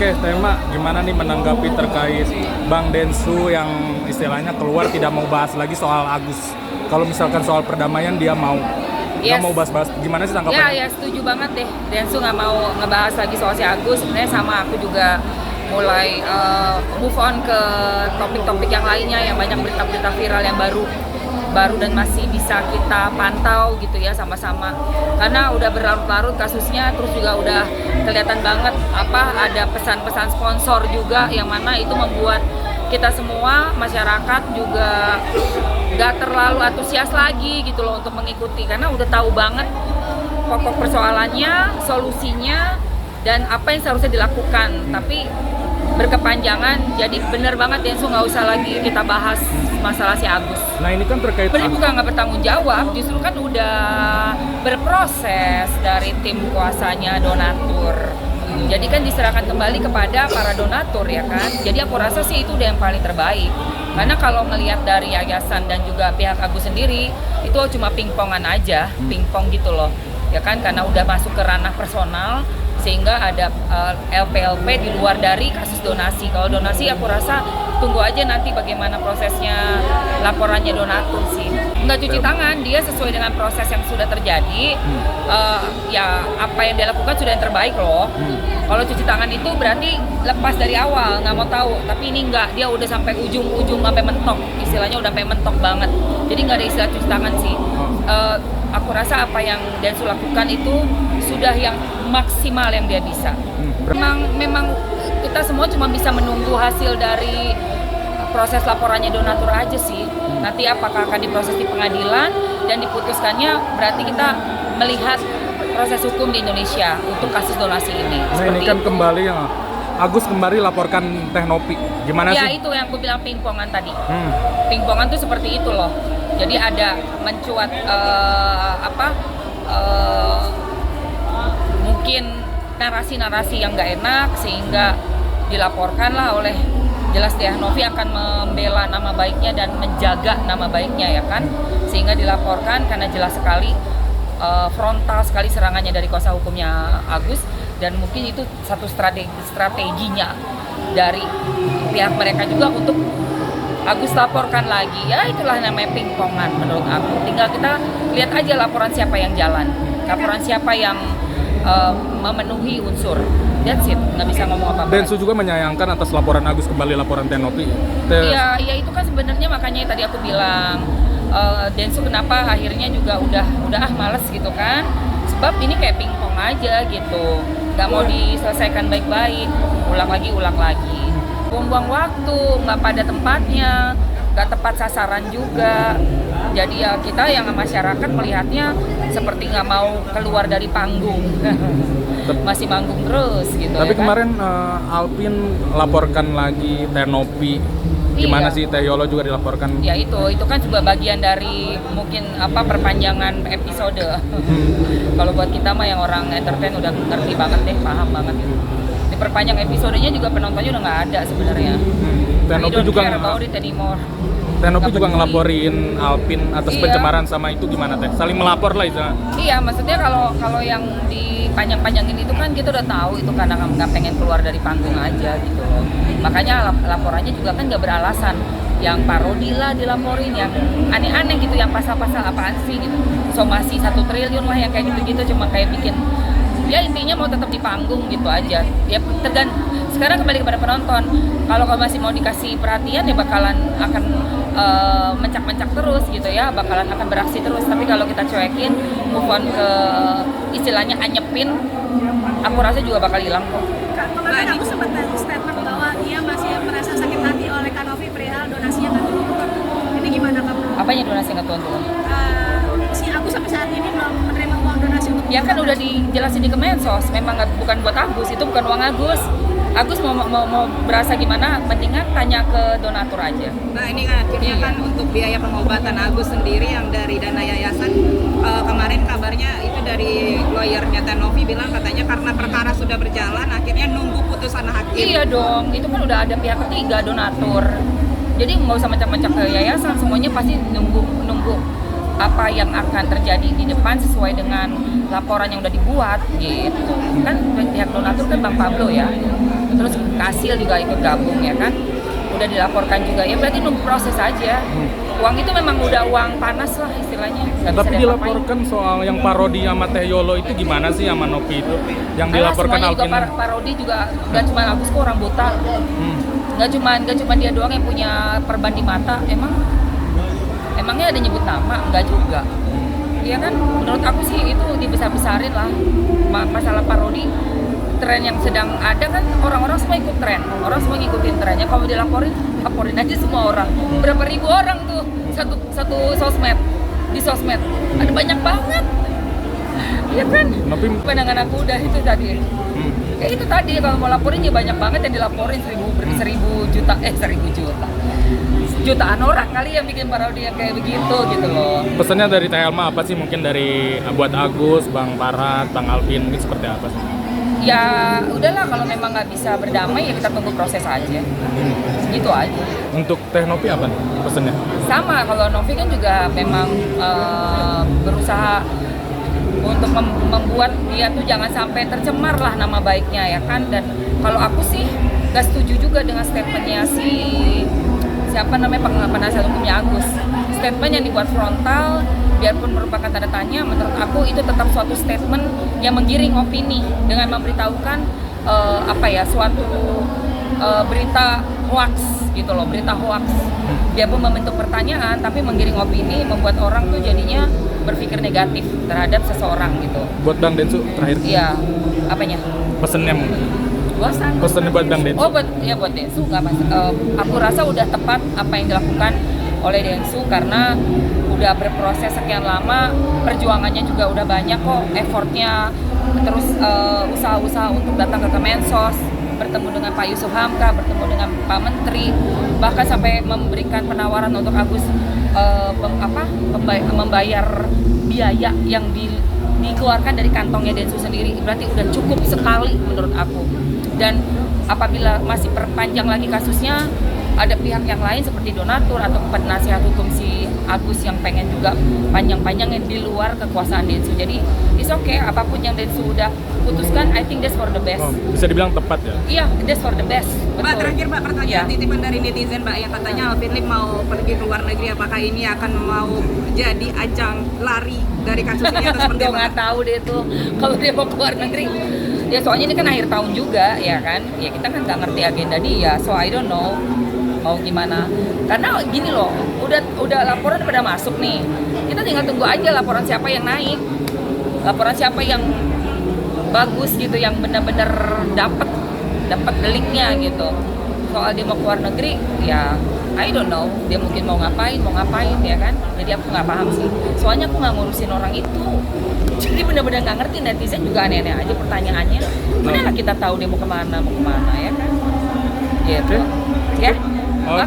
Oke, Tema, gimana nih menanggapi terkait Bang Densu yang istilahnya keluar tidak mau bahas lagi soal Agus? Kalau misalkan soal perdamaian dia mau, nggak mau bahas-bahas. Gimana sih tanggapannya? Ya setuju banget deh. Densu nggak mau ngebahas lagi soal si Agus. Sebenarnya sama aku juga mulai move on ke topik-topik yang lainnya, yang banyak berita-berita viral yang baru dan masih bisa kita pantau gitu ya sama-sama, karena udah berlarut-larut kasusnya, terus juga udah kelihatan banget ada pesan-pesan sponsor juga yang mana itu membuat kita semua masyarakat juga gak terlalu antusias lagi gitu loh untuk mengikuti, karena udah tahu banget pokok persoalannya, solusinya, dan apa yang seharusnya dilakukan, tapi berkepanjangan. Jadi bener banget Densu nggak usah lagi kita bahas masalah si Agus. Nah ini kan terkait bukan nggak bertanggung jawab, justru kan udah berproses dari tim kuasanya donatur. Jadi kan diserahkan kembali kepada para donatur ya kan. Jadi aku rasa sih itu udah yang paling terbaik. Karena kalau ngelihat dari yayasan dan juga pihak Agus sendiri itu cuma pingpongan aja, pingpong gitu loh. Ya kan, karena udah masuk ke ranah personal, sehingga ada LP-LP di luar dari kasus donasi. Kalau donasi aku rasa tunggu aja nanti bagaimana prosesnya laporannya donatur sih. Nggak cuci tangan, dia sesuai dengan proses yang sudah terjadi. Ya apa yang dia lakukan sudah yang terbaik loh. Kalau cuci tangan itu berarti lepas dari awal, nggak mau tahu. Tapi ini nggak, dia udah sampai ujung sampai mentok. Istilahnya udah sampai mentok banget. Jadi nggak ada istilah cuci tangan sih. Aku rasa apa yang Densu lakukan itu sudah yang maksimal yang dia bisa. Memang kita semua cuma bisa menunggu hasil dari proses laporannya donatur aja sih. Nanti apakah akan diproses di pengadilan dan diputuskannya, berarti kita melihat proses hukum di Indonesia untuk kasus donasi ini. Nah ini kan kembali yang Agus kembali laporkan Teknopi. Gimana sih? Ya itu yang aku bilang pingpongan tadi. Pingpongan tuh seperti itu loh. Jadi ada mencuat mungkin narasi-narasi yang nggak enak, sehingga dilaporkan lah oleh, jelas Teknopi akan membela nama baiknya dan menjaga nama baiknya ya kan, sehingga dilaporkan karena jelas sekali frontal sekali serangannya dari kuasa hukumnya Agus, dan mungkin itu satu strateginya dari pihak mereka juga untuk Agus laporkan lagi. Ya itulah namanya pingpongan menurut aku. Tinggal kita lihat aja laporan siapa yang jalan, laporan siapa yang memenuhi unsur. That's it, nggak bisa ngomong apa-apa. Densu juga menyayangkan atas laporan Agus kembali laporan Teknopi. Iya itu kan sebenarnya makanya tadi aku bilang Densu kenapa akhirnya juga udah males gitu kan. Sebab ini kayak pingpong aja gitu, nggak mau diselesaikan baik-baik, ulang lagi. Buang-buang waktu, nggak pada tempatnya, nggak tepat sasaran juga. Jadi ya kita yang masyarakat melihatnya seperti nggak mau keluar dari panggung. Masih manggung terus gitu. Tapi ya kemarin kan? Alpin laporkan lagi Teknopi. Gimana sih Teh Yolo juga dilaporkan? Ya itu kan juga bagian dari mungkin perpanjangan episode. Kalau buat kita mah yang orang entertain udah ngerti banget deh, paham banget gitu. Diperpanjang episodenya juga penontonnya udah nggak ada sebenarnya. Teknopi juga Teknopi juga ngelaporin Alpin atas pencemaran sama itu, gimana Teh? Saling melapor lah itu. Iya, maksudnya kalau yang dipanjang-panjangin itu kan kita udah tahu itu karena nggak pengen keluar dari panggung aja gitu loh. Makanya laporannya juga kan nggak beralasan. Yang parodi lah dilaporin, yang aneh-aneh gitu, yang pasal-pasal apaan sih gitu. Somasi 1 triliun lah yang kayak gitu-gitu, cuma kayak bikin, ya intinya mau tetap di panggung gitu aja. Ya sekarang kembali kepada penonton. Kalau masih mau dikasih perhatian ya bakalan akan mencak-mencak terus gitu ya, bakalan akan beraksi terus. Tapi kalau kita cuekin, move on ke istilahnya anyepin, aku rasa juga bakal hilang kok. Kemarin aku sempat statement bahwa dia masih merasa sakit hati oleh Kanovi perihal donasinya nggak turun. Ini gimana kamu? Apanya donasi nggak turun? Si aku sampai saat ini belum menerima uang donasi untuk. Ya kan udah dijelasin di Kemensos, memang bukan buat Agus, itu bukan uang Agus. Agus mau berasa gimana, mendingan tanya ke donatur aja. Nah ini kan akhirnya kan untuk biaya pengobatan Agus sendiri yang dari dana yayasan, kemarin kabarnya itu dari lawyernya Teknopi bilang katanya karena perkara sudah berjalan akhirnya nunggu putusan hakim. Iya dong, itu kan udah ada pihak ketiga donatur. Jadi nggak usah mencak-mencak ke yayasan, semuanya pasti nunggu apa yang akan terjadi di depan sesuai dengan laporan yang udah dibuat gitu. Kan pihak donatur kan Bang Pablo ya. Terus Cecil juga ikut gabung ya kan, udah dilaporkan juga, ya berarti nunggu proses aja. Uang itu memang udah uang panas lah istilahnya. Nggak bisa Tapi diapa-apain. dilaporkan soal yang parodi sama Teh Yolo itu gimana sih sama Novi itu? Yang dilaporkan Semuanya juga Alvin. parodi juga, nggak cuma Agus kok orang buta. Nggak cuma dia doang yang punya perban di mata. Emangnya ada nyebut nama? Nggak juga. Iya kan, menurut aku sih itu dibesar-besarin lah. Masalah parodi, tren yang sedang ada kan, orang-orang semua ikut tren, orang semua ngikutin trennya. Kalau dilaporin, laporin aja semua orang. Berapa ribu orang tuh satu sosmed, di sosmed ada banyak banget. Iya kan, Tapi pandangan aku udah itu tadi. Kayak itu tadi, kalau mau laporin ya banyak banget yang dilaporin, 1000 juta, 1000 juta. Jutaan orang kali yang bikin parodi yang kayak begitu gitu loh. pesannya dari Teh Elma apa sih, mungkin dari buat Agus, Bang Parat, Bang Alvin, mungkin seperti apa sih? Ya udahlah, kalau memang nggak bisa berdamai ya kita tunggu proses aja. Gitu aja. Untuk Teh Novi apa nih pesannya? Sama, kalau Novi kan juga memang berusaha untuk membuat dia tuh jangan sampai tercemar lah nama baiknya ya kan. Dan kalau aku sih nggak setuju juga dengan statementnya siapa namanya penasihat hukumnya Agus. Statement yang dibuat frontal, biarpun merupakan tanda tanya, menurut aku itu tetap suatu statement yang menggiring opini dengan memberitahukan suatu berita hoax gitu loh, berita hoax. Biarpun membentuk pertanyaan, tapi menggiring opini, membuat orang tuh jadinya berpikir negatif terhadap seseorang gitu. Buat Bang Densu terakhir, Iya, apanya? pesannya mungkin. Bosan. Pesannya buat Bang Densu. Oh, buat Densu nggak mas. Aku rasa udah tepat apa yang dilakukan oleh Densu karena udah berproses sekian lama, perjuangannya juga udah banyak kok, effortnya, terus usaha-usaha untuk datang ke Kemensos, bertemu dengan Pak Yusuf Hamka, bertemu dengan Pak Menteri, bahkan sampai memberikan penawaran untuk Agus membayar biaya yang dikeluarkan dari kantongnya Densu sendiri. Berarti udah cukup sekali menurut aku. Dan apabila masih perpanjang lagi kasusnya, ada pihak yang lain seperti donatur atau penasihat hukum si Agus yang pengen juga panjang-panjangnya di luar kekuasaan Densu. Jadi it's okay, apapun yang Densu udah putuskan, I think that's for the best. Oh, bisa dibilang tepat ya? Iya, that's for the best. Mbak, Betul. terakhir Mbak, pertanyaan Iya. titipan dari netizen Mbak yang katanya Alvin Lim mau pergi ke luar negeri, apakah ini akan mau jadi ajang lari dari kasus ini atau seperti Gue apa? nggak tahu deh tuh kalau dia mau keluar negeri. Ya soalnya ini kan akhir tahun juga ya kan. Ya kita kan nggak ngerti agenda dia, so I don't know mau gimana. Karena gini loh, udah laporan pada masuk nih. Kita tinggal tunggu aja laporan siapa yang naik, laporan siapa yang bagus gitu, yang benar-benar dapat deliknya gitu. Soal dia mau keluar negeri, ya I don't know, dia mungkin mau ngapain ya kan. Jadi aku nggak paham sih. Soalnya aku nggak ngurusin orang itu. Jadi benar-benar nggak ngerti, netizen juga aneh-aneh aja pertanyaannya. Mana lah kita tahu dia mau kemana ya kan? Gitu. Ya. Oh.